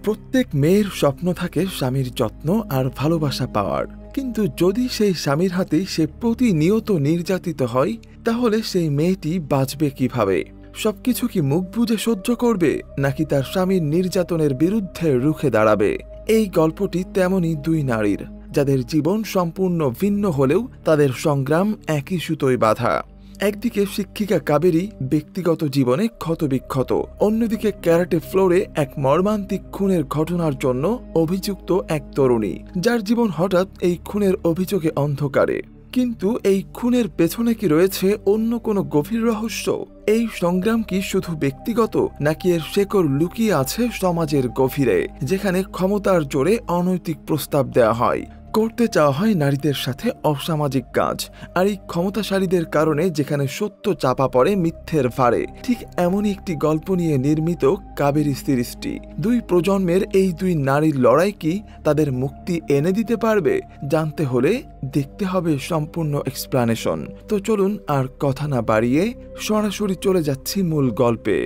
প্রত্যেক মেয়ের স্বপ্ন থাকে স্বামীর যত্ন আর ভালোবাসা পাওয়ার, কিন্তু যদি সেই স্বামীর হাতে সে প্রতিনিয়ত নির্যাতিত হয় তাহলে সেই মেয়েটি বাঁচবে কিভাবে? সবকিছু কি মুখ বুজে সহ্য করবে, নাকি তার স্বামীর নির্যাতনের বিরুদ্ধে রুখে দাঁড়াবে? এই গল্পটি তেমনই দুই নারীর, যাদের জীবন সম্পূর্ণ ভিন্ন হলেও তাদের সংগ্রাম একই সুতোয় বাঁধা। একদিকে শিক্ষিকা কাবেরী ব্যক্তিগত জীবনে ক্ষতবিক্ষত, অন্যদিকে ক্যারাটে ফ্লোরে এক মর্মান্তিক খুনের ঘটনার জন্য অভিযুক্ত এক তরুণী, যার জীবন হঠাৎ এই খুনের অভিযোগে অন্ধকারে। কিন্তু এই খুনের পেছনে কি রয়েছে অন্য কোনো গভীর রহস্য? এই সংগ্রাম কি শুধু ব্যক্তিগত, নাকি এর শেকড় লুকিয়ে আছে সমাজের গভীরে, যেখানে ক্ষমতার জোরে অনৈতিক প্রস্তাব দেওয়া হয়, করতে চাওয়া হয় নারীদের সাথে অসামাজিক কাজ, আর এই ক্ষমতাশালীদের কারণে যেখানে সত্য চাপা পড়ে মিথ্যের ভারে? ঠিক এমনই একটি গল্প নিয়ে নির্মিত কাবেরী সিরিজটি। দুই প্রজন্মের এই দুই নারীর লড়াই কি তাদের মুক্তি এনে দিতে পারবে? জানতে হলে দেখতে হবে সম্পূর্ণ এক্সপ্লানেশন। তো চলুন আর কথা না বাড়িয়ে সরাসরি চলে যাচ্ছি মূল গল্পে।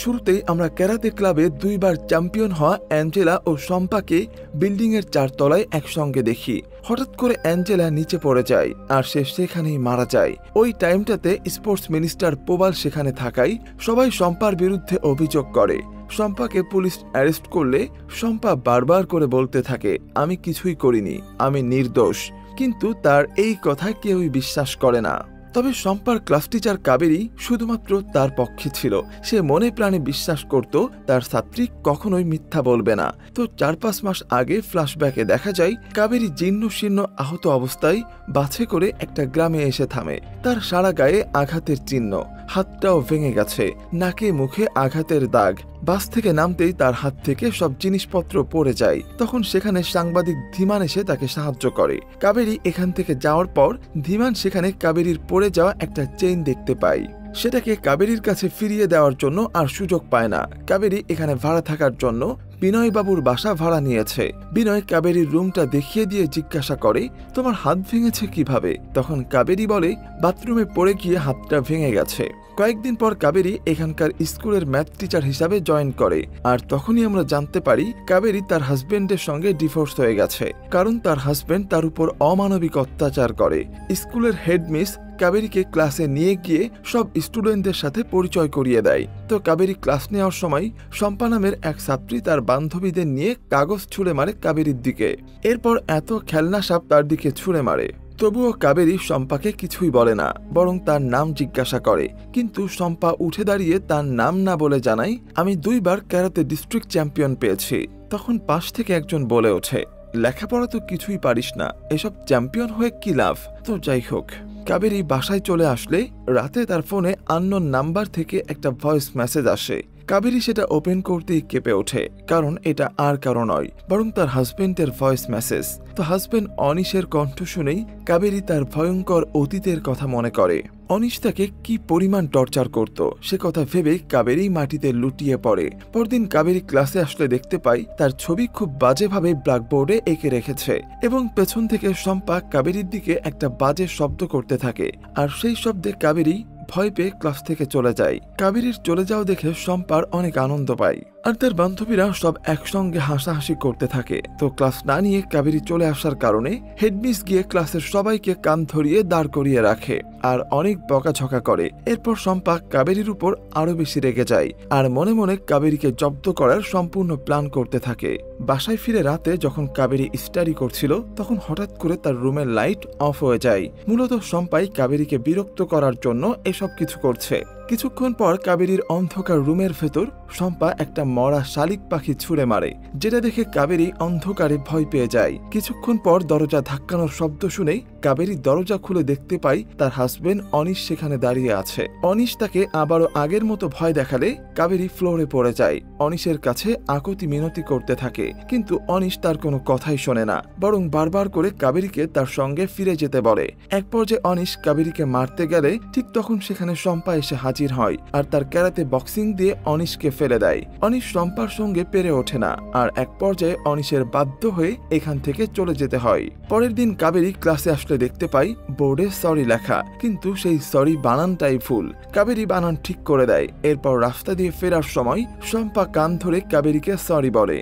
শুরুতেই আমরা ক্যারাতে ক্লাবে দুইবার চ্যাম্পিয়ন হওয়া অ্যাঞ্জেলা ও শম্পাকে বিল্ডিংয়ের 4 তলায় একসঙ্গে দেখি। হঠাৎ করে অ্যাঞ্জেলা নিচে পড়ে যায় আর সে সেখানেই মারা যায়। ওই টাইমটাতে স্পোর্টস মিনিস্টার পোবাল সেখানে থাকায় সবাই শম্পার বিরুদ্ধে অভিযোগ করে। শম্পাকে পুলিশ অ্যারেস্ট করলে শম্পা বারবার করে বলতে থাকে, আমি কিছুই করিনি, আমি নির্দোষ। কিন্তু তার এই কথা কেউই বিশ্বাস করে না। তবে শম্পার ক্লাস টিচার কাবেরী শুধুমাত্র তার পক্ষে ছিল। সে মনে প্রাণে বিশ্বাস করত তার ছাত্রী কখনোই মিথ্যা বলবে না। তো 4-5 মাস আগে ফ্ল্যাশব্যাকে দেখা যায় কাবেরী জীর্ণ শীর্ণ আহত অবস্থায় বাসে করে একটা গ্রামে এসে থামে। তার সারা গায়ে আঘাতের চিহ্ন, হাতটাও ভেঙে গেছে, নাকে মুখে আঘাতের দাগ। বাস থেকে নামতেই তার হাত থেকে সব জিনিসপত্র পড়ে যায়। তখন সেখানে সাংবাদিক ধীমান এসে তাকে সাহায্য করে। কাবেরী এখান থেকে যাওয়ার পর ধীমান সেখানে কাবেরীর পড়ে যাওয়া একটা চেইন দেখতে পায়। সেটাকে কাবেরীর কাছে ফিরিয়ে দেওয়ার জন্য আর সুযোগ পায় না। কাবেরী এখানে ভাড়া থাকার জন্য বিনয়বাবুর বাসা ভাড়া নিয়েছে। বিনয় কাবেরীর রুমটা দেখিয়ে দিয়ে জিজ্ঞাসা করে, তোমার হাত ভেঙেছে কিভাবে? তখন কাবেরী বলে, বাথরুমে পড়ে গিয়ে হাতটা ভেঙে গেছে। কয়েকদিন পর কাবেরী এখানকার স্কুলের ম্যাথ টিচার হিসাবে জয়েন করে। আর তখনই আমরা জানতে পারি কাবেরী তার হাজবেন্ডের সঙ্গে ডিভোর্স হয়ে গেছে, কারণ তার হাজবেন্ড তার উপর অমানবিক অত্যাচার করে। স্কুলের হেডমিস কাবেরীকে ক্লাসে নিয়ে গিয়ে সব স্টুডেন্টদের সাথে পরিচয় করিয়ে দেয়। তো কাবেরী ক্লাস নেওয়ার সময় শম্পা নামের এক ছাত্রী তার বান্ধবীদের নিয়ে কাগজ ছুঁড়ে মারে কাবেরীর দিকে। এরপর এত খেলনা সাপ তার দিকে ছুঁড়ে মারে। তবুও কাবেরী শম্পাকে কিছুই বলে না, বরং তার নাম জিজ্ঞাসা করে। কিন্তু শম্পা উঠে দাঁড়িয়ে তার নাম না বলে জানায়, আমি 2 বার ক্যারাতে ডিস্ট্রিক্ট চ্যাম্পিয়ন পেয়েছি। তখন পাশ থেকে একজন বলে ওঠে, লেখাপড়া তো কিছুই পারিস না, এসব চ্যাম্পিয়ন হয়ে কি লাভ? তো যাই হোক, কাবেরী বাসায় চলে আসলে রাতে তার ফোনে আননোন নাম্বার থেকে একটা ভয়েস মেসেজ আসে। কাবেরী সেটা ওপেন করতেই কেঁপে ওঠে, কারণ এটা আর কারো নয়, বরং তার হাজবেন্ডের ভয়েস মেসেজ। তো হাজবেন্ড অনিশের কণ্ঠ শুনেই কাবেরী তার ভয়ঙ্কর অতীতের কথা মনে করে। অনিশ তাকে কি পরিমাণ টর্চার করত সে কথা ভেবে কাবেরী মাটিতে লুটিয়ে পড়ে। পরদিন কাবেরী ক্লাসে আসলে দেখতে পাই তার ছবি খুব বাজেভাবে ব্ল্যাকবোর্ডে এঁকে রেখেছে, এবং পেছন থেকে শম্পা কাবেরীর দিকে একটা বাজে শব্দ করতে থাকে। আর সেই শব্দে কাবেরী ভয় পেয়ে ক্লাস থেকে চলে যায়। কাবেরীর চলে যাওয়া দেখে শম্পার অনেক আনন্দ পায়, আর তার বান্ধবীরা সব একসঙ্গে হাসাহাসি করতে থাকে। তো ক্লাস না নিয়ে কাবেরী চলে আসার কারণে হেডমিস গিয়ে ক্লাসের সবাইকে কান ধরিয়ে দাঁড় করিয়ে রাখে আর অনেক বকাঝকা করে। এরপর শম্পা কাবেরীর উপর আরো বেশি রেগে যায় আর মনে মনে কাবেরীকে জব্দ করার সম্পূর্ণ প্ল্যান করতে থাকে। বাসায় ফিরে রাতে যখন কাবেরী স্টাডি করছিল, তখন হঠাৎ করে তার রুমের লাইট অফ হয়ে যায়। মূলত শম্পাই কাবেরীকে বিরক্ত করার জন্য এসব কিছু করছে। কিছুক্ষণ পর কাবেরীর অন্ধকার রুমের ভেতর শম্পা একটা মরা শালিক পাখি ছুঁড়ে মারে, যেটা দেখে কাবেরী অন্ধকারে ভয় পেয়ে যায়। কিছুক্ষণ পর দরজা ধাক্কানোর শব্দ শুনেই কাবেরী দরজা খুলে দেখতে পাই তার হাজবেন্ড অনিশ সেখানে দাঁড়িয়ে আছে। অনিশ তাকে আবারও আগের মতো ভয় দেখালে কাবেরী ফ্লোরে পড়ে যায়। অনিশের কাছে আকুতি মিনতি করতে থাকে, কিন্তু অনিশ তার কোনো কথাই শোনে না, বরং বারবার করে কাবেরীকে তার সঙ্গে ফিরে যেতে বলে। এক পর্যায়ে অনিশ কাবেরীকে মারতে গেলে ঠিক তখন সেখানে শম্পা এসে হাজির হয় আর তার ক্যারাতে বক্সিং দিয়ে অনিশকে ফেলে দেয়। অনিশ শম্পার সঙ্গে পেরে ওঠে না, আর এক পর্যায়ে অনিশের বাধ্য হয়ে এখান থেকে চলে যেতে হয়। পরের দিন কাবেরী ক্লাসে আসলে দেখতে পাই বোর্ডে সরি লেখা, কিন্তু সেই সরি বানানটাই ভুল। কাবেরী বানান ঠিক করে দেয়। এরপর রাস্তা দিয়ে ফেরার সময় শম্পা কান ধরে কাবেরীকে সরি বলে।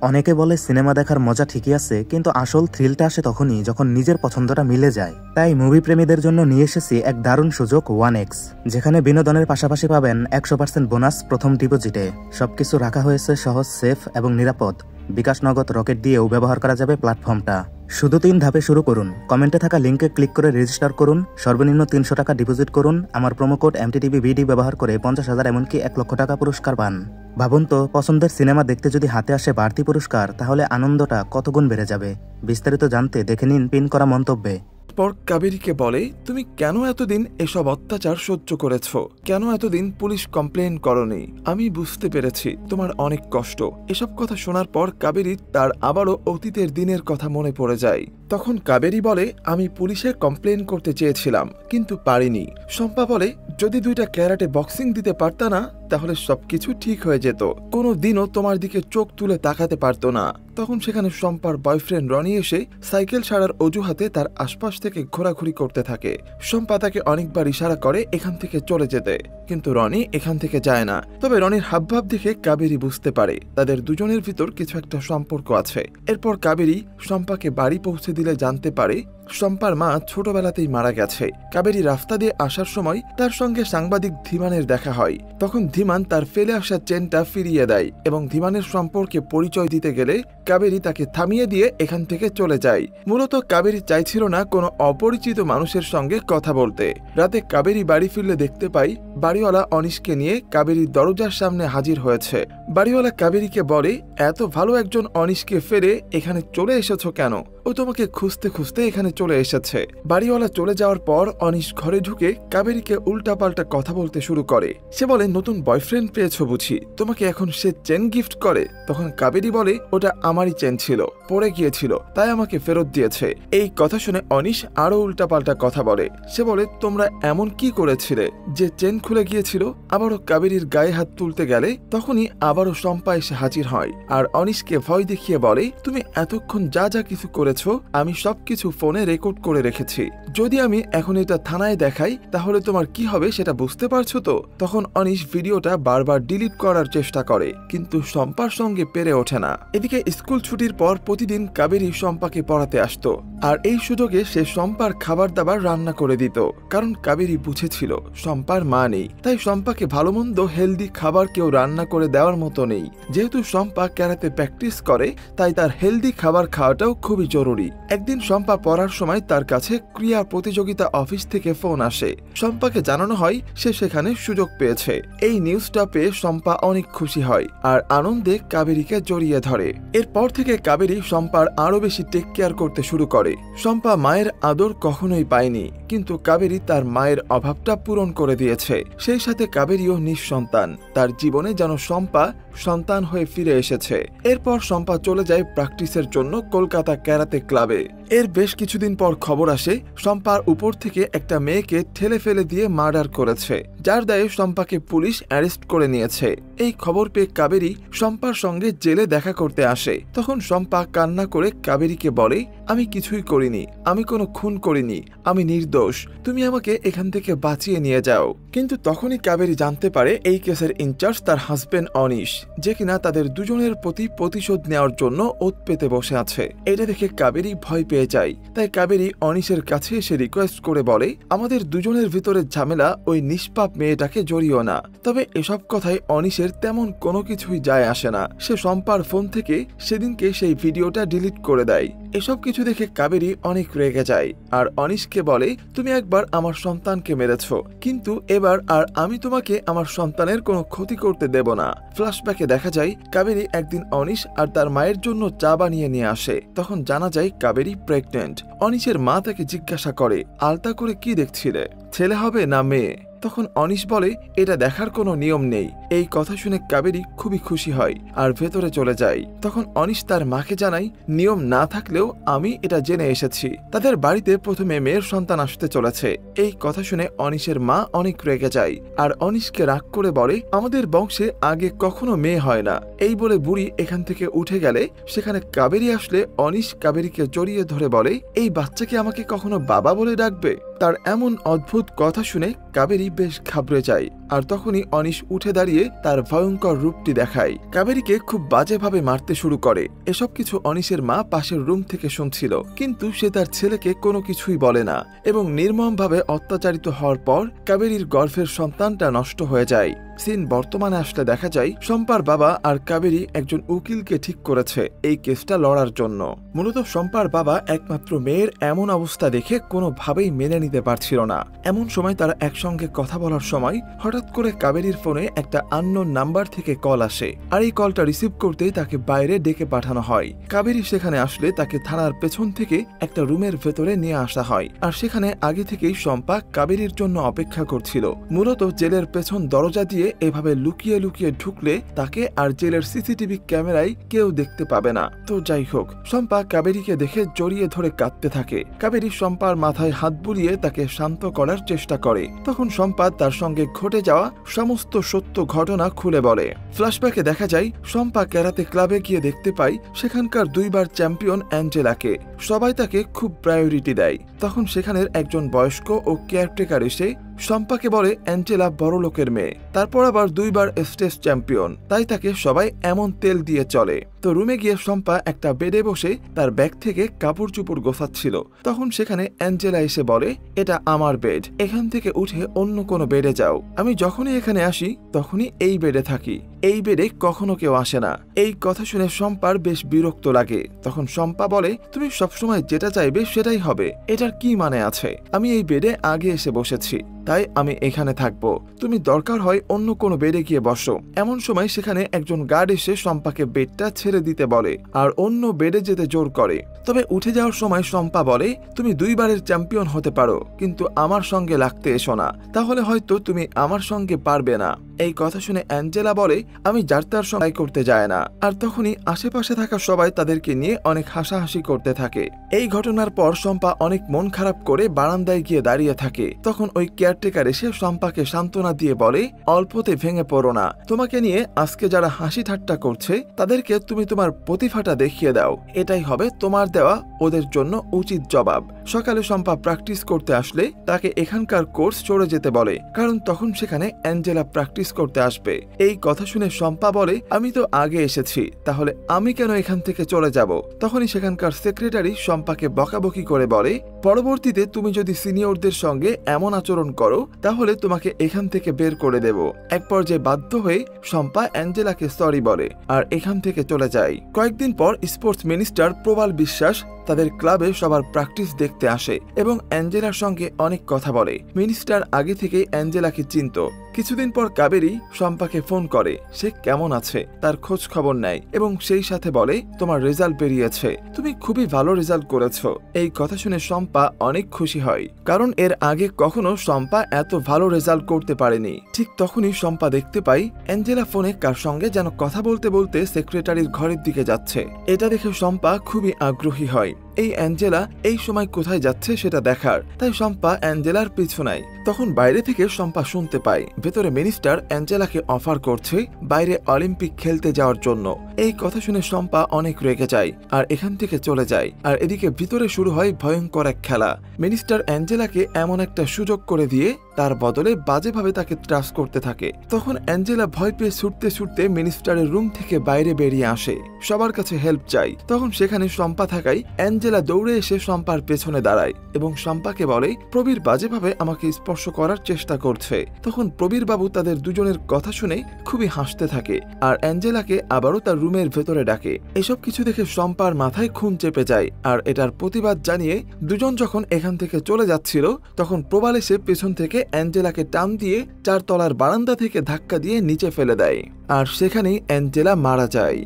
অনেকে বলে সিনেমা দেখার মজা ঠিকই আছে, কিন্তু আসল থ্রিলটা আসে তখনই যখন নিজের পছন্দটা মিলে যায়। তাই মুভি প্রেমীদের জন্য নিয়ে এসেছি এক দারুণ সুযোগ 1x, যেখানে বিনোদনের পাশাপাশি পাবেন 100% বোনাস প্রথম ডিপোজিটে। সবকিছু রাখা হয়েছে সহজ, সেফ এবং নিরাপদ। বিকাশ নগদ রকেট দিয়েও ব্যবহার করা যাবে প্ল্যাটফর্মটা। শুধু 3 ধাপে শুরু করুন। কমেন্টে থাকা লিঙ্কে ক্লিক করে রেজিস্টার করুন, সর্বনিম্ন 300 টাকা ডিপোজিট করুন। আমার প্রোমো কোড MTTVBD ব্যবহার করে 50,000 এমনকি 1 লক্ষ টাকা পুরস্কার পান। ভাবুন তো, পছন্দের সিনেমা দেখতে যদি হাতে আসে বাড়তি পুরস্কার, তাহলে আনন্দটা কত গুণ বেড়ে যাবে। বিস্তারিত জানতে দেখে নিন পিন করা মন্তব্যে। পর কাবেরীকে বলে, তুমি কেন এতদিন এসব অত্যাচার সহ্য করেছ? কেন এতদিন পুলিশ কমপ্লেন করনি? আমি বুঝতে পেরেছি তোমার অনেক কষ্ট। এসব কথা শোনার পর কাবেরী তার আবারও অতীতের দিনের কথা মনে পড়ে যায়। তখন কাবেরী বলে, আমি পুলিশে কমপ্লেন করতে চেয়েছিলাম কিন্তু পারিনি। শম্পা বলে, যদি 2টা ক্যারাটে বক্সিং দিতে পারতা না তাহলে সবকিছু ঠিক হয়ে যেত, কোনো দিনও তোমার দিকে চোখ তুলে তাকাতে পারতো না। তখন সেখানে শম্পার বয়ফ্রেন্ড রনি এসে সাইকেল ছাড়ার অজুহাতে তার আশপাশ থেকে ঘোরাঘুরি করতে থাকে। শম্পা তাকে অনেকবার ইশারা করে এখান থেকে চলে যেতে, কিন্তু রনি এখান থেকে যায় না। তবে রনির হাবভাব দেখে কাবেরী বুঝতে পারে তাদের দুজনের ভিতর কিছু একটা সম্পর্ক আছে। এরপর কাবেরী শম্পাকে বাড়ি পৌঁছে দিলে জানতে পারে শম্পার মা ছোটবেলাতেই মারা গেছে। কাবেরী রাস্তা দিয়ে আসার সময় তার সঙ্গে সাংবাদিক ধীমানের দেখা হয়। তখন ধীমান তার ফেলে আসা চেনটা ফিরিয়ে দেয় এবং ধীমানের সম্পর্কে পরিচয় দিতে গেলে কাবেরী তাকে থামিয়ে দিয়ে এখান থেকে চলে যায়। মূলত কাবেরী চাইছিল না কোনো অপরিচিত মানুষের সঙ্গে কথা বলতে। রাতে কাবেরী বাড়ি ফিরলে দেখতে পাই বাড়িওয়ালা অনিশকে নিয়ে কাবেরীর দরজার সামনে হাজির হয়েছে। বাড়িওয়ালা কাবেরীকে বলে, এত ভালো একজন অনিশকে ফেরে এখানে চলে এসেছো কেন? ও তোমাকে খুঁজতে খুঁজতে এখানে চলে এসেছে। বাড়িওয়ালা চলে যাওয়ার পর অনিশ ঘরে ঢুকে কাবেরীকে উল্টাপাল্টা কথা বলতে শুরু করে। সে বলে, নতুন বয়ফ্রেন্ড পেয়েছো বুঝি, তোমাকে এখন সে চেন গিফট করে? তখন কাবেরী বলে, ওটা আমারই চেন ছিল, পড়ে গিয়েছিল, তাই আমাকে ফেরত দিয়েছে। এই কথা শুনে অনিশ আরো উল্টাপাল্টা কথা বলে। সে বলে, তোমরা এমন কি করেছিলে যে চেন খুলে গিয়েছিল? আবারও কাবেরীর গায়ে হাত তুলতে গেলে তখনই আবারও শম্পা এসে হাজির হয় আর অনিশকে ভয় দেখিয়ে বলে, তুমি এতক্ষণ যা যা কিছু করেছো আমি সবকিছু ফোনে রেকর্ড করে রেখেছি। যদি আমি এখন এটা থানায় দেখাই তাহলে তোমার কি হবে সেটা বুঝতে পারছো তো? তখন অনিশ ভিডিওটা বারবার ডিলিট করার চেষ্টা করে, কিন্তু শম্পার সঙ্গে পেরে ওঠে না। এদিকে স্কুল ছুটির পর প্রতিদিন কাবেরী শম্পাকে পড়াতে আসতো আর এই সুযোগে সে শম্পার খাবার দাবার রান্না করে দিত। কারণ কাবেরী বুঝেছিল শম্পার মা নেই, তাই শম্পাকে ভালো মন্দ হেলদি খাবার কেউ রান্না করে দেওয়ার মতো নেই। যেহেতু শম্পা ক্যারাতে প্র্যাকটিস করে তাই তার হেলদি খাবার খাওয়াটাও খুবই জরুরি। একদিন শম্পা পড়ার সময় তার কাছে ক্রীড়া প্রতিযোগিতা অফিস থেকে ফোন আসে। শম্পাকে জানানো হয় সে সেখানে সুযোগ পেয়েছে। এই নিউজটা পেয়ে শম্পা অনেক খুশি হয় আর আনন্দে কাবেরীকে জড়িয়ে ধরে। এরপর থেকে কাবেরী শম্পার আরো বেশি টেক কেয়ার করতে শুরু করে। শম্পা মায়ের আদর কখনোই পায়নি, কিন্তু কাবেরী তার মায়ের অভাবটা পূরণ করে দিয়েছে। সেই সাথে কাবেরীও নিঃসন্তান। তার জীবনে যেন শম্পা সন্তান হয়ে ফিরে এসেছে। এরপর শম্পা চলে যায় প্র্যাকটিসের জন্য কলকাতা ক্যারাতে ক্লাবে। এর বেশ কিছুদিন পর খবর আসে শম্পার উপর থেকে একটা মেয়েকে ঠেলে ফেলে দিয়ে মার্ডার করেছে, যার দায়ে শম্পাকে পুলিশ অ্যারেস্ট করে নিয়েছে। এই খবর পেয়ে কাবেরী শম্পার সঙ্গে জেলে দেখা করতে আসে। তখন শম্পা কান্না করে কাবেরীকে বলে, আমি কিছুই করিনি, আমি কোনো খুন করিনি, আমি নির্দোষ, তুমি আমাকে এখান থেকে বাঁচিয়ে নিয়ে যাও। কিন্তু তখনই কাবেরী জানতে পারে এই কেসের ইনচার্জ তার হাজবেন্ড অনিশ, যে কিনা তাদের দুজনের প্রতি প্রতিশোধ নেওয়ার জন্য ওত পেতে বসে আছে। এটা দেখে কাবেরী ভয় পেয়ে যায়। তাই কাবেরী অনিশের কাছে এসে রিকোয়েস্ট করে বলে, আমাদের দুজনের ভিতরে ঝামেলা, ওই নিষ্পাপ মেয়েটাকে জড়িও না। তবে এসব কথায় অনিশের তেমন কোনো কিছুই যায় আসে না। সে শম্পার ফোন থেকে সেদিনকে সেই ভিডিওটা ডিলিট করে দেয়। এসব কিছু দেখে কাবেরী অনেক রেগে যায় আর অনিশকে বলে, তুমি একবার আমার সন্তানকে মেরেছ, কিন্তু এবার আর আমি তোমাকে আমার সন্তানের কোনো ক্ষতি করতে দেব না। ফ্ল্যাশব্যাকে দেখা যায় কাবেরী একদিন অনিশ আর তার মায়ের জন্য চা বানিয়ে নিয়ে আসে। তখন জানা যায় কাবেরী প্রেগনেন্ট। অনিশের মা তাকে জিজ্ঞাসা করে, আলতা করে কি দেখছিলে, ছেলে হবে না মেয়ে? তখন অনিশ বলে, এটা দেখার কোনো নিয়ম নেই। এই কথা শুনে কাবেরী খুবই খুশি হয় আর ভেতরে চলে যায়। তখন অনিশ তার মাকে জানায়, নিয়ম না থাকলেও আমি এটা জেনে এসেছি, তাদের বাড়িতে প্রথমে মেয়ের সন্তান আসতে চলেছে। এই কথা শুনে অনিশের মা অনেক রেগে যায় আর অনিশকে রাগ করে বলে, আমাদের বংশে আগে কখনো মেয়ে হয় না। এই বলে বুড়ি এখান থেকে উঠে গেলে সেখানে কাবেরী আসলে অনিশ কাবেরীকে জড়িয়ে ধরে বলে, এই বাচ্চাকে আমাকে কখনো বাবা বলে ডাকবে? তার এমন অদ্ভুত কথা শুনে কাবেরী বেশ ঘাবড়ে যায় আর তখনই অনিশ উঠে দাঁড়িয়ে তার ভয়ঙ্কর রূপটি দেখায়, কাবেরীকে খুব বাজেভাবে মারতে শুরু করে। এসব কিছু অনিশের মা পাশের রুম থেকে শুনছিল, কিন্তু সে তার ছেলেকে কোনো কিছুই বলে না এবং নির্মমভাবে অত্যাচারিত হওয়ার পর কাবেরীর গর্ভের সন্তানটা নষ্ট হয়ে যায়। সিন বর্তমানে আসলে দেখা যায় শম্পার বাবা আর কাবেরী একজন উকিলকে ঠিক করেছে এই কেসটা লড়ার জন্য। মূলত শম্পার বাবা একমাত্র মেয়ের এমন অবস্থা দেখে কোনোভাবেই মেনে নিতে পারছিল না। এমন সময় তারা একসঙ্গে কথা বলার সময় হঠাৎ করে কাবেরীর ফোনে একটা আননোন নাম্বার থেকে কল আসে, আর এই কলটা রিসিভ করতেই তাকে বাইরে ডেকে পাঠানো হয়। কাবেরী সেখানে আসলে তাকে থানার পেছন থেকে একটা রুমের ভেতরে নিয়ে আসা হয়, আর সেখানে আগে থেকেই শম্পা কাবেরীর জন্য অপেক্ষা করছিল। মূলত জেলের পেছন দরজা দিয়ে এভাবে লুকিয়ে লুকিয়ে ঢুকলে তাকে আর জেলের সিসিটিভি ক্যামেরায় কেউ দেখতে পাবে না। তো যাই হোক, শম্পা কাবেরীকে দেখে জড়িয়ে ধরে কাঁদতে থাকে। কাবেরী শম্পার মাথায় হাত বুলিয়ে তাকে শান্ত করার চেষ্টা করে। তখন শম্পা তার সঙ্গে ঘটে যাওয়া সমস্ত সত্য ঘটনা খুলে বলে। ফ্ল্যাশব্যাকে দেখা যায় শম্পা ক্যারাতে ক্লাবে গিয়ে দেখতে পায় সেখানকার 2 বার চ্যাম্পিয়ন অ্যাঞ্জেলাকে। সবাই তাকে খুব প্রায়োরিটি দেয়। তখন সেখানের একজন বয়স্ক ও কেয়ারটেকার এসে শম্পাকে বলে অ্যাঞ্জেলা বড় লোকের মেয়ে, তারপর আবার 2 বার স্টেজ চ্যাম্পিয়ন, তাই তাকে সবাই এমন তেল দিয়ে চলে। তো রুমে গিয়ে শম্পা একটা বেডে বসে তার ব্যাগ থেকে কাপড় চোপড় গোছাচ্ছিল। তখন সেখানে অ্যাঞ্জেলা এসে বলে, এটা আমার বেড, এখান থেকে উঠে অন্য কোনো বেডে যাও। আমি যখনই এখানে আসি তখনই এই বেডে থাকি, এই বেডে কখনো কেউ আসে না। এই কথা শুনে শম্পার বেশ বিরক্ত লাগে। তখন শম্পা বলে, তুমি সবসময় যেটা চাইবে সেটাই হবে, এটার কি মানে আছে? আমি এই বেডে আগে এসে বসেছি, তাই আমি এখানে থাকবো। তুমি দরকার হয় অন্য কোনো বেডে গিয়ে বসো। এমন সময় সেখানে একজন গার্ড এসে শম্পাকে বেডটা ছেড়ে দিতে বলে আর অন্য বেডে যেতে জোর করে। তবে উঠে যাওয়ার সময় শম্পা বলে, তুমি 2 বারের চ্যাম্পিয়ন হতে পারো, কিন্তু আমার সঙ্গে লাগতে এসো না, তাহলে হয়তো তুমি আমার সঙ্গে পারবে না। এই কথা শুনে অ্যাঞ্জেলা বলে, আমি যার তার সঙ্গে করতে যায় না। আর তখনই আশেপাশে থাকা সবাই তাদেরকে নিয়ে অনেক হাসাহাসি করতে থাকে। এই ঘটনার পর শম্পা অনেক মন খারাপ করে বারান্দায় গিয়ে দাঁড়িয়ে থাকে। তখন ওই কেয়ারটেকার এসে শম্পাকে সান্ত্বনা দিয়ে বলে, অল্পতে ভেঙে পড়ো না, তোমাকে নিয়ে আজকে যারা হাসি ঠাট্টা করছে তাদেরকে তুমি তোমার প্রতিভাটা দেখিয়ে দাও, এটাই হবে তোমার দেওয়া ওদের জন্য উচিত জবাব। সকালে শম্পা প্র্যাকটিস করতে আসলে তাকে এখানকার কোর্স চড়ে যেতে বলে, কারণ তখন সেখানে অ্যাঞ্জেলা প্র্যাকটিস করতে আসবে। এই কথা শুনে শম্পা বলে, আমি তো আগে এসেছি, তাহলে আমি কেন এখান থেকে চলে যাব? তখনই সেখানকার সেক্রেটারি শম্পাকে বকাবকি করে বলে, পরবর্তীতে তুমি যদি সিনিয়রদের সঙ্গে এমন আচরণ করো তাহলে তোমাকে এখান থেকে বের করে দেব। এক পর্যায়ে বাধ্য হয়ে শম্পা অ্যাঞ্জেলাকে সরি বলে আর এখান থেকে চলে যায়। কয়েকদিন পর স্পোর্টস মিনিস্টার প্রবাল বিশ্বাস তাদের ক্লাবে সবার প্র্যাকটিস দেখতে আসে এবং অ্যাঞ্জেলার সঙ্গে অনেক কথা বলে। মিনিস্টার আগে থেকেই অ্যাঞ্জেলাকে চিনত। কিছুদিন পর কাবেরী শম্পাকে ফোন করে, সে কেমন আছে তার খোঁজ খবর নেয় এবং সেই সাথে বলে, তোমার রেজাল্ট বেরিয়েছে, তুমি খুবই ভালো রেজাল্ট করেছো। এই কথা শুনে শম্পা অনেক খুশি হয়, কারণ এর আগে কখনো শম্পা এত ভালো রেজাল্ট করতে পারেনি। ঠিক তখনই শম্পা দেখতে পাই অ্যাঞ্জেলা ফোনে কার সঙ্গে যেন কথা বলতে বলতে সেক্রেটারির ঘরের দিকে যাচ্ছে। এটা দেখে শম্পা খুবই আগ্রহী হয় এই অ্যাঞ্জেলা এই সময় কোথায় যাচ্ছে সেটা দেখার, তাই শম্পা অ্যাঞ্জেলার পিছু নেয়। তখন বাইরে থেকে শম্পা শুনতে পায় ভেতরে মিনিস্টার অ্যাঞ্জেলাকে অফার করছে বাইরে অলিম্পিক খেলতে যাওয়ার জন্য। এই কথা শুনে শম্পা অনেক রেগে যায় আর এখান থেকে চলে যায়। আর এদিকে ভিতরে শুরু হয় ভয়ঙ্কর এক খেলা। মিনিস্টার অ্যাঞ্জেলাকে এমন একটা সুযোগ করে দিয়ে তার বদলে বাজেভাবে তাকে ত্রাস করতে থাকে। তখন অ্যাঞ্জেলা ভয় পেয়ে ছুটতে ছুটতে মিনিস্টারের রুম থেকে বাইরে বেরিয়ে আসে, সবার কাছে হেল্প চাই। তখন সেখানে শম্পা থাকায় অ্যাঞ্জেলা দৌড়ে এসে শম্পার পেছনে দাঁড়ায় এবং শম্পাকে বলে, প্রবীর বাজেভাবে আমাকে স্পর্শ করার চেষ্টা করছে। তখন প্রবীর বাবু তাদের দুজনের কথা শুনে খুবই হাসতে থাকে আর অ্যাঞ্জেলাকে আবারও তার রুমের ভেতরে ডাকে। এসব কিছু দেখে শম্পার মাথায় খুন চেপে যায় আর এটার প্রতিবাদ জানিয়ে দুজন যখন এখান থেকে চলে যাচ্ছিল তখন প্রবাল এসে পেছন থেকে অ্যাঞ্জেলাকে টান দিয়ে 4 তলার বারান্দা থেকে ধাক্কা দিয়ে নিচে ফেলে দেয় আর সেখানেই অ্যাঞ্জেলা মারা যায়।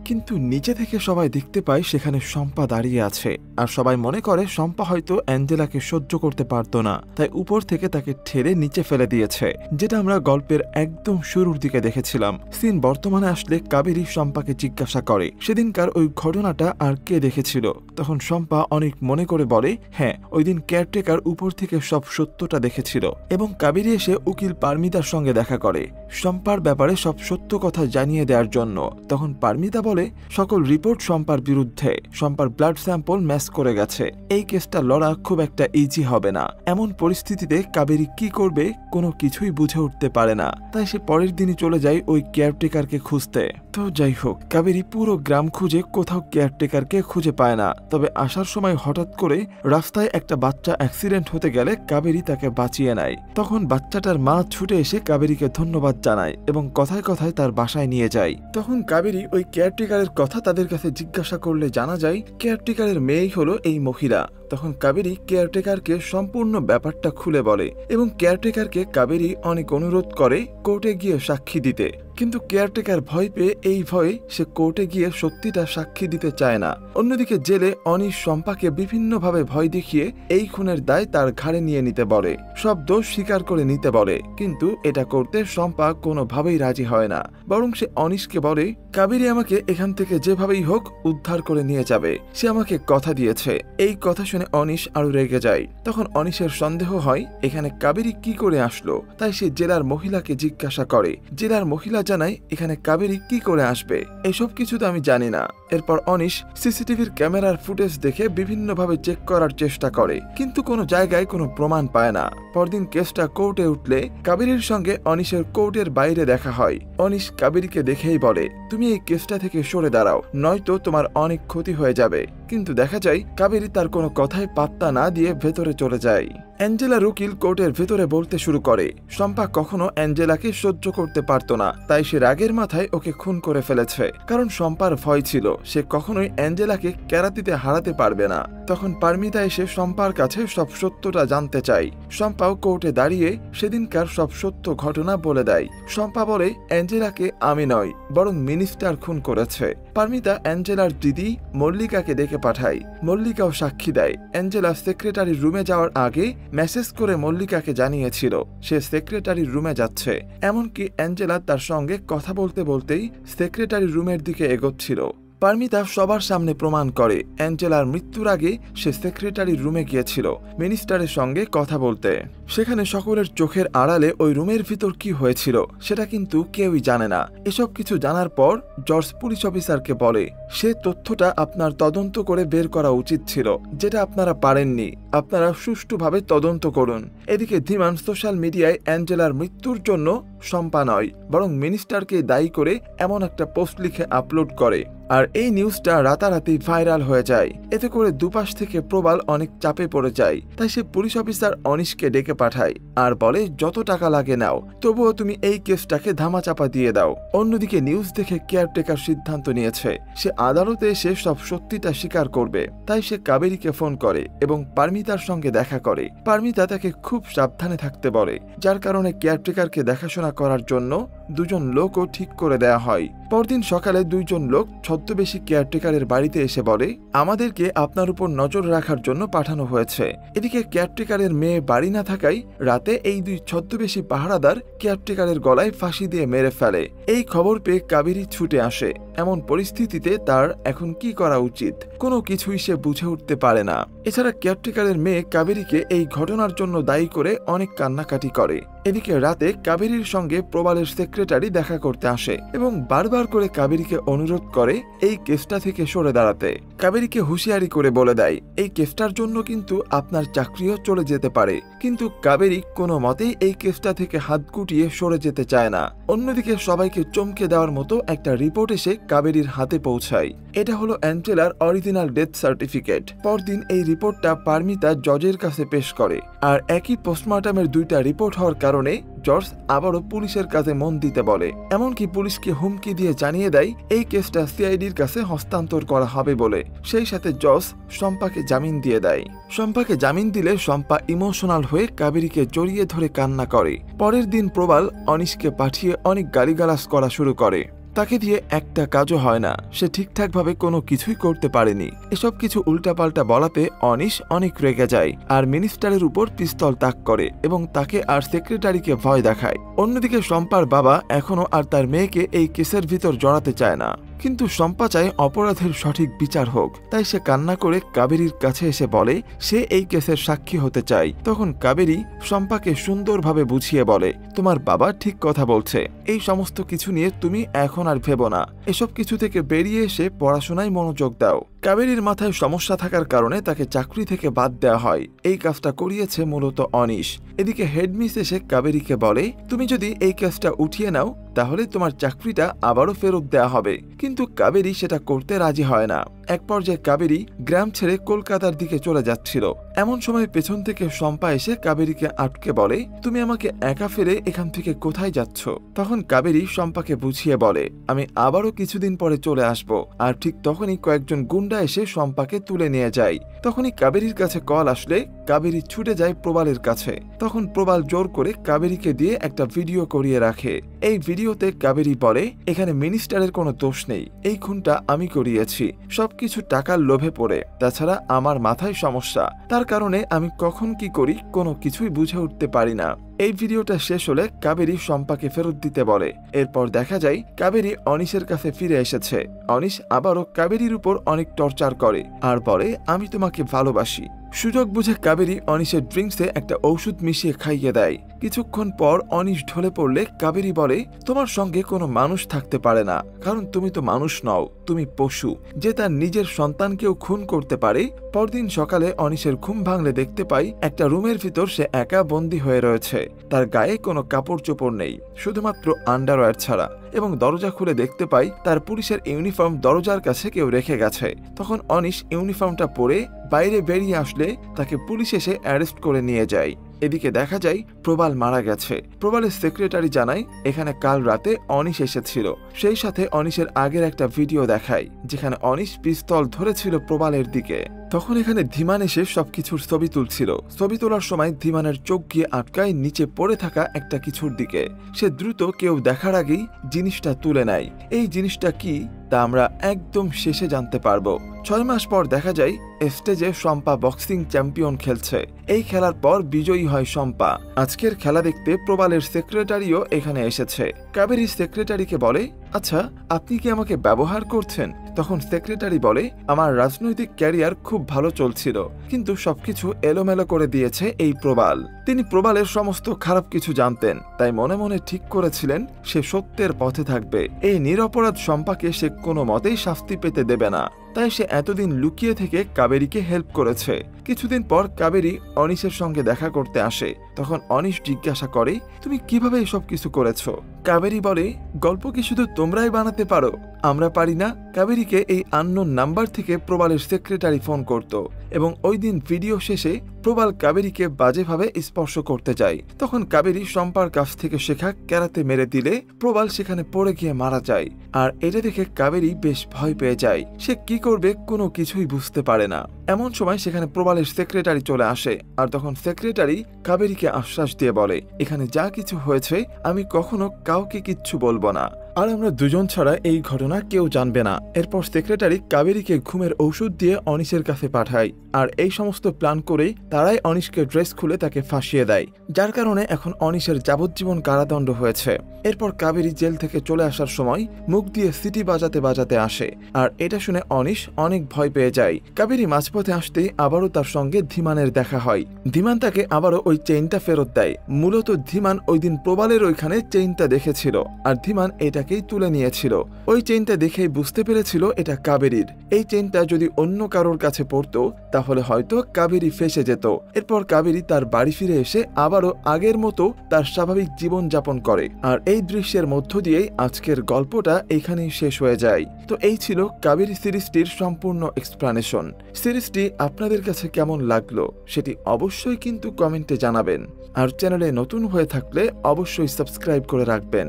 কিন্তু নিচে থেকে সবাই দেখতে পায় সেখানে শম্পা দাঁড়িয়ে আছে আর সবাই মনে করে শম্পা হয়তো অ্যাঞ্জেলাকে সহ্য করতে পারতো না, তাই উপর থেকে তাকে ঠেলে নিচে ফেলে দিয়েছে, যেটা আমরা গল্পের একদম শুরুর দিকে দেখেছিলাম। সিন বর্তমানে আসলে কাবেরী শম্পাকে জিজ্ঞাসা করে সেদিনকার ওই ঘটনাটা আর কে দেখেছিল। তখন শম্পা অনেক মনে করে বলে, হ্যাঁ, ওই দিন কেয়ারটেকার উপর থেকে সব সত্যটা দেখেছিল এবং কাবেরী এসে উকিল পারমিতার সঙ্গে দেখা করে শম্পার ব্যাপারে সব সত্য কথা জানিয়ে দেওয়ার জন্য। তখন পারমিতা বলে, তাহলে সকল রিপোর্ট শম্পার বিরুদ্ধে। শম্পার ব্লাড স্যাম্পল ম্যাচ করে গেছে। এই কেসটা লড়া খুব একটা ইজি হবে না। এমন পরিস্থিতিতে কাবেরী কি করবে কোনো কিছুই বুঝে উঠতে পারে না। তাই সে পরের দিনই চলে যায় ওই কেয়ারটেকারকে খুঁজতে। তো যাই হোক, কাবেরী পুরো গ্রাম খুঁজে কোথাও কেয়ারটেকারকে খুঁজে পায় না। তবে আসার সময় হঠাৎ করে রাস্তায় একটা বাচ্চা অ্যাক্সিডেন্ট হতে গেলে কাবেরী তাকে বাঁচিয়ে নেয়। তখন বাচ্চাটার মা ছুটে এসে কাবেরীকে ধন্যবাদ জানায় এবং কথায় কথায় তার বাসায় নিয়ে যায়। তখন কাবেরী ওই কেয়ারটেকারের কথা তাদের কাছে জিজ্ঞাসা করলে জানা যায় কেয়ারটেকারের মেয়েই হলো এই মহিলা। তখন কাবেরী কেয়ারটেকারকে সম্পূর্ণ ব্যাপারটা খুলে বলে এবং কেয়ারটেকারকে কাবেরী অনেক অনুরোধ করে কোর্টে গিয়ে সাক্ষী দিতে। কিন্তু কেয়ারটেকার ভয় পেয়ে এই ভয়ে সে কোর্টে গিয়ে সত্যিটা সাক্ষী দিতে চায় না। অন্যদিকে জেলে অনিশ শম্পাকে বিভিন্নভাবে ভয় দেখিয়ে এই খুনের দায় তার ঘাড়ে নিয়ে নিতে বলে, সব দোষ স্বীকার করে নিতে বলে। কিন্তু এটা করতে শম্পা কোনোভাবেই রাজি হয় না, বরং সে অনিশকে বলে কাবেরী আমাকে এখান থেকে যেভাবেই হোক উদ্ধার করে নিয়ে যাবে, সে আমাকে কথা দিয়েছে। এই কথা শুনে অনিশ আরো রেগে যায়। তখন অনিশের সন্দেহ হয় এখানে কাবেরী কি করে আসলো। তাই সে জেলার মহিলাকে জিজ্ঞাসা করে। জেলার মহিলা জানায় এখানে কাবেরী কি করে আসবে, এসব কিছু তো আমি জানি না। এরপর অনিশ সিসিটিভির ক্যামেরার ফুটেজ দেখে বিভিন্নভাবে চেক করার চেষ্টা করে, কিন্তু কোনো জায়গায় কোনো প্রমাণ পায় না। পরদিন কেসটা কোর্টে উঠলে কাবেরীর সঙ্গে অনিশের কোর্টের বাইরে দেখা হয়। অনিশ কাবেরীকে দেখেই বলে তুমি এই কেসটা থেকে সরে দাঁড়াও, নয়তো তোমার অনেক ক্ষতি হয়ে যাবে। কিন্তু দেখা যায় কাবেরী তার কোনো কথায় পাত্তা না দিয়ে ভেতরে চলে যায়। অ্যাঞ্জেলার উকিল কোর্টের ভেতরে বলতে শুরু করে শম্পা কখনো অ্যাঞ্জেলাকে সহ্য করতে পারত না, তাই সে রাগের মাথায় ওকে খুন করে ফেলেছে। কারণ শম্পার ভয় ছিল সে কখনোই অ্যাঞ্জেলাকে ক্যারাতিতে হারাতে পারবে না। তখন পারমিতা এসে শম্পার কাছে সব সত্যটা জানতে চায়। শম্পাও কোর্টে দাঁড়িয়ে সেদিনকার সব সত্য ঘটনা বলে দেয়। শম্পা বলে অ্যাঞ্জেলাকে আমি নয় বরং মিনিস্টার খুন করেছে। পারমিতা অ্যাঞ্জেলার দিদি মল্লিকাকে ডেকে পাঠায়। মল্লিকাও সাক্ষী দেয় অ্যাঞ্জেলা সেক্রেটারির রুমে যাওয়ার আগে মেসেজ করে মল্লিকাকে জানিয়েছিল সে সেক্রেটারির রুমে যাচ্ছে। এমনকি অ্যাঞ্জেলা তার সঙ্গে কথা বলতে বলতেই সেক্রেটারির রুমের দিকে এগোচ্ছিল। পারমিতা সবার সামনে প্রমাণ করে অ্যাঞ্জেলার মৃত্যুর আগে সে সেক্রেটারির রুমে গিয়েছিল মিনিস্টারের সঙ্গে কথা বলতে। সেখানে সকলের চোখের আড়ালে ওই রুমের ভিতর কি হয়েছিল সেটা কিন্তু কেউই জানে না। এসব কিছু জানার পর জর্জ পুলিশ অফিসারকে বলে সে তথ্যটা আপনার তদন্ত করে বের করা উচিত ছিল, যেটা আপনারা পারেননি। আপনারা সুষ্ঠুভাবে তদন্ত করুন। এদিকে ধীমান সোশ্যাল মিডিয়ায় অ্যাঞ্জেলার মৃত্যুর জন্য শম্পা নয় বরং মিনিস্টারকে দায়ী করে এমন একটা পোস্ট লিখে আপলোড করে। আর এই নিউজটা রাতারাতি ভাইরাল হয়ে যায়। এতে করে দুপাশ থেকে প্রবাল অনেক চাপে পড়ে যায়। তাই সে পুলিশ অফিসার অনিশকে ডেকে পাঠায় আর বলে যত টাকা লাগে নাও, তবুও তুমি এই কেসটাকে ধামাচাপা দিয়ে দাও। অন্যদিকে নিউজ দেখে কেয়ারটেকার সিদ্ধান্ত নিয়েছে সে আদালতে এসে সব সত্যিটা স্বীকার করবে। তাই সে কাবেরীকে ফোন করে এবং পারমিতার সঙ্গে দেখা করে। পারমিতা তাকে খুব সাবধানে থাকতে বলে, যার কারণে কেয়ারটেকারকে দেখাশোনা করার জন্য দুজন লোকও ঠিক করে দেয়া হয়। পরদিন সকালে দুইজন লোক ছদ্মবেশী কেয়ারটেকারের বাড়িতে এসে বলে আমাদেরকে আপনার উপর নজর রাখার জন্য পাঠানো হয়েছে। এদিকে কেয়ারটেকারের মেয়ে বাড়ি না থাকায় রাতে এই দুই ছদ্মবেশী পাহারাদার কেয়ারটেকারের গলায় ফাঁসি দিয়ে মেরে ফেলে। এই খবর পেয়ে কাবেরী ছুটে আসে। এমন পরিস্থিতিতে তার এখন কি করা উচিত কোনো কিছুই সে বুঝে উঠতে পারে না। এছাড়া কেয়ারটেকারের মেয়ে কাবেরীকে এই ঘটনার জন্য দায়ী করে অনেক কান্নাকাটি করে। এদিকে রাতে কাবেরীর সঙ্গে প্রবালের সেক্রেটারি দেখা করতে আসে এবং বারবার করে কাবেরীকে অনুরোধ করে এই কেসটা থেকে সরে দাঁড়াতে। কাবেরীকে হুঁশিয়ারি করে বলে দেয় এই কেসটার জন্য কিন্তু আপনার চাকরিও চলে যেতে পারে। কিন্তু কাবেরী কোনো মতেই এই কেসটা থেকে হাত গুটিয়ে সরে যেতে চায় না। অন্যদিকে সবাইকে চমকে দেওয়ার মতো একটা রিপোর্ট এসে কাবেরীর হাতে পৌঁছায়। এটা হলো অ্যাঞ্জেলার অরিজিনাল ডেথ সার্টিফিকেট। পরদিন এই রিপোর্টটা পারমিতা জজের কাছে পেশ করে। আর একই পোস্টমর্টমের দুইটা রিপোর্ট হওয়ার কারণে জর্জ আবারও পুলিশের কাছে মন দিতে বলে। এমনকি পুলিশকে হুমকি দিয়ে জানিয়ে দেয় এই কেসটা সিআইডির কাছে হস্তান্তর করা হবে বলে। সেই সাথে জজ শম্পাকে জামিন দিয়ে দেয়। শম্পাকে জামিন দিলে শম্পা ইমোশনাল হয়ে কাবেরীকে জড়িয়ে ধরে কান্না করে। পরের দিন প্রবাল অনিশকে পাঠিয়ে অনেক গালিগালাজ করা শুরু করে। তাকে দিয়ে একটা কাজও হয় না, সে ঠিকঠাকভাবে কোনো কিছুই করতে পারেনি। এসব কিছু উল্টাপাল্টা বলাতে অনিশ অনেক রেগে যায় আর মিনিস্টারের উপর পিস্তল তাক করে এবং তাকে আর সেক্রেটারিকে ভয় দেখায়। অন্যদিকে শম্পার বাবা এখনো আর তার মেয়েকে এই কেসের ভিতর জড়াতে চায় না। কিন্তু শম্পা চায় অপরাধের সঠিক বিচার হোক, তাই সে কান্না করে কাবেরীর কাছে এসে বলে সে এই কেসের সাক্ষী হতে চায়। তখন কাবেরী শম্পাকে সুন্দরভাবে বুঝিয়ে বলে, তোমার বাবা ঠিক কথা বলছে, এই সমস্ত কিছু নিয়ে তুমি এখন আর ভেবো না, এসব কিছু থেকে বেরিয়ে এসে পড়াশোনায় মনোযোগ দাও। কাবেরীর মাথায় সমস্যা থাকার কারণে তাকে চাকরি থেকে বাদ দেওয়া হয়। এই কাজটা করিয়েছে মূলত অনিশ। এদিকে হেডমিস এসে কাবেরীকে বলে, তুমি যদি এই কেসটা উঠিয়ে নাও তাহলে তোমার চাকরিটা আবারও ফেরত দেওয়া হবে। কিন্তু কাবেরী সেটা করতে রাজি হয় না। এক পর্যায়ে কাবেরী গ্রাম ছেড়ে কলকাতার দিকে চলে যাচ্ছিল। এমন সময় পেছন থেকে শম্পা এসে কাবেরীকে আটকে বলে, তুমি আমাকে একা ফেলে এখান থেকে কোথায় যাচ্ছ? তখন কাবেরী শম্পাকে বুঝিয়ে বলে, আমি আবারও কিছুদিন পরে চলে আসব। আর ঠিক তখনই কয়েকজন গুন্ডা এসে শম্পাকে তুলে নিয়ে যায়। তখনই কাবেরীর কাছে কল আসলে কাবেরী ছুটে যায় প্রবালের কাছে। তখন প্রবাল জোর করে কাবেরীকে দিয়ে একটা ভিডিও করিয়ে রাখে। এই ভিডিওতে কাবেরী বলে, এখানে মিনিস্টারের কোনো দোষ নেই, এই খুনটা আমি করিয়েছি, সবকিছু টাকার লোভে পড়ে, তাছাড়া আমার মাথায় সমস্যা, তার কারণে আমি কখন কি করি কোনো কিছুই বুঝে উঠতে পারি না। এই ভিডিওটা শেষ হলে কাবেরী শম্পাকে ফেরত দিতে বলে। এরপর দেখা যায় কাবেরী অনিশের কাছে ফিরে এসেছে। অনিশ আবারও কাবেরীর উপর অনেক টর্চার করে আর বলে, আমি তোমাকে ভালোবাসি। সুযোগ বুঝে কাবেরী অনিশের ড্রিঙ্কসে একটা ঔষধ মিশিয়ে খাইয়ে দেয়। কিছুক্ষণ পর অনিশ ঢলে পড়লে কাবেরী বলে, তোমার সঙ্গে কোনো মানুষ থাকতে পারে না, কারণ তুমি তো মানুষ নও, তুমি পশু, যে তার নিজের সন্তানকেও খুন করতে পারে। পরদিন সকালে অনিশের ঘুম ভাঙলে দেখতে পাই একটা রুমের ভিতর সে একা বন্দী হয়ে রয়েছে। তার গায়ে কোনো কাপড় চোপড় নেই, শুধুমাত্র আন্ডারওয়্যার ছাড়া, এবং দরজা খুলে দেখতে পাই তার পুলিশের ইউনিফর্ম দরজার কাছে কেউ রেখে গেছে। তখন অনিশ ইউনিফর্মটা পরে বাইরে বেরিয়ে আসলে তাকে পুলিশ এসে অ্যারেস্ট করে নিয়ে যায়। এদিকে দেখা যায় প্রবাল মারা গেছে। প্রবালের সেক্রেটারি জানায় এখানে কাল রাতে অনিশ এসেছিল। সেই সাথে অনিশের আগের একটা ভিডিও দেখায় যেখানে অনিশ পিস্তল ধরেছিল প্রবালের দিকে। তখন এখানে ধীমান এসে সবকিছুর ছবি তুলছিল। ছবি তোলার সময় ধীমানের চোখ গিয়ে আটকায় নিচে পড়ে থাকা একটা কিছুর দিকে। সে দ্রুত কেউ দেখার আগেই জিনিসটা তুলে নেয়। এই জিনিসটা কি তা আমরা একদম শেষে জানতে পারবো। 6 মাস পর দেখা যায় স্টেজে শম্পা বক্সিং চ্যাম্পিয়ন খেলছে। এই খেলার পর বিজয়ী হয় শম্পা। আজকের খেলা দেখতে প্রবালের সেক্রেটারিও এখানে এসেছে। কাবেরী সেক্রেটারিকে বলে, আচ্ছা আপনি কি আমাকে ব্যবহার করছেন? তখন সেক্রেটারি বলে, আমার রাজনৈতিক ক্যারিয়ার খুব ভালো চলছিল, কিন্তু সবকিছু এলোমেলো করে দিয়েছে এই প্রবাল। তিনি প্রবালের সমস্ত খারাপ কিছু জানতেন, তাই মনে মনে ঠিক করেছিলেন সে সত্যের পথে থাকবে। এই নিরপরাধ শম্পাকে সে কোনো মতেই শাস্তি পেতে দেবে না, তাই সে এতদিন লুকিয়ে থেকে কাবেরীকে হেল্প করেছে। কিছুদিন পর কাবেরী অনিশের সঙ্গে দেখা করতে আসে। তখন অনিশ জিজ্ঞাসা করে, তুমি কিভাবে এসব কিছু করেছো? কাবেরী বলে, গল্প কি শুধু তোমরাই বানাতে পারো, আমরা পারি না? কাবেরীকে এই আননোন নাম্বার থেকে প্রবালের সেক্রেটারি ফোন করত এবং ওই দিন ভিডিও শেষে প্রবাল কাবেরীকে বাজেভাবে স্পর্শ করতে যায়। তখন কাবেরী শম্পার কাছ থেকে শেখা ক্যারাতে মেরে দিলে প্রবাল সেখানে পড়ে গিয়ে মারা যায়। আর এটা দেখে কাবেরী বেশ ভয় পেয়ে যায়। সে কি করবে কোনো কিছুই বুঝতে পারে না। এমন সময় সেখানে প্রবালের সেক্রেটারি চলে আসে। আর তখন সেক্রেটারি কাবেরীকে আশ্বাস দিয়ে বলে, এখানে যা কিছু হয়েছে আমি কখনো কাউকে কিচ্ছু বলবো না, আর আমরা দুজন ছাড়া এই ঘটনা কেউ জানবে না। এরপর সেক্রেটারি কাবেরীকে ঘুমের ঔষধ দিয়ে অনিশের কাছে পাঠায়। আর এই সমস্ত প্ল্যান করে তারাই অনিশকে ড্রেস খুলে তাকে ফাঁসিয়ে দেয়, যার কারণে এখন অনিশের যাবজ্জীবন কারাদণ্ড হয়েছে। এরপর কাবেরী জেল থেকে চলে আসার সময় মুখ দিয়ে সিটি বাজাতে বাজাতে আসে। আর এটা শুনে অনিশ অনেক ভয় পেয়ে যায়। কাবেরী মাঝপথে আসতেই আবারও তার সঙ্গে ধীমানের দেখা হয়। ধীমান তাকে আবারও ওই চেইনটা ফেরত দেয়। মূলত ধীমান ওই দিন প্রবালের ওইখানে চেইনটা দেখেছিল, আর ধীমান এটাকেই তুলে নিয়েছিল। ওই চেইনটা দেখেই বুঝতে পেরেছিল এটা কাবেরীর। এই চেইনটা যদি অন্য কারোর কাছে পড়তো তাহলে হয়তো কাবেরী ফেসে যেত। এরপর কাবেরী তার বাড়ি ফিরে এসে আবারও আগের মতো তার স্বাভাবিক জীবন যাপন করে। আর এই দৃশ্যের মধ্য দিয়েই আজকের গল্পটা এখানেই শেষ হয়ে যায়। তো এই ছিল কাবেরী সিরিজটির সম্পূর্ণ এক্সপ্লানেশন। সিরিজটি আপনাদের কাছে কেমন লাগলো সেটি অবশ্যই কিন্তু কমেন্টে জানাবেন। আর চ্যানেলে নতুন হয়ে থাকলে অবশ্যই সাবস্ক্রাইব করে রাখবেন।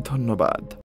ধন্যবাদ।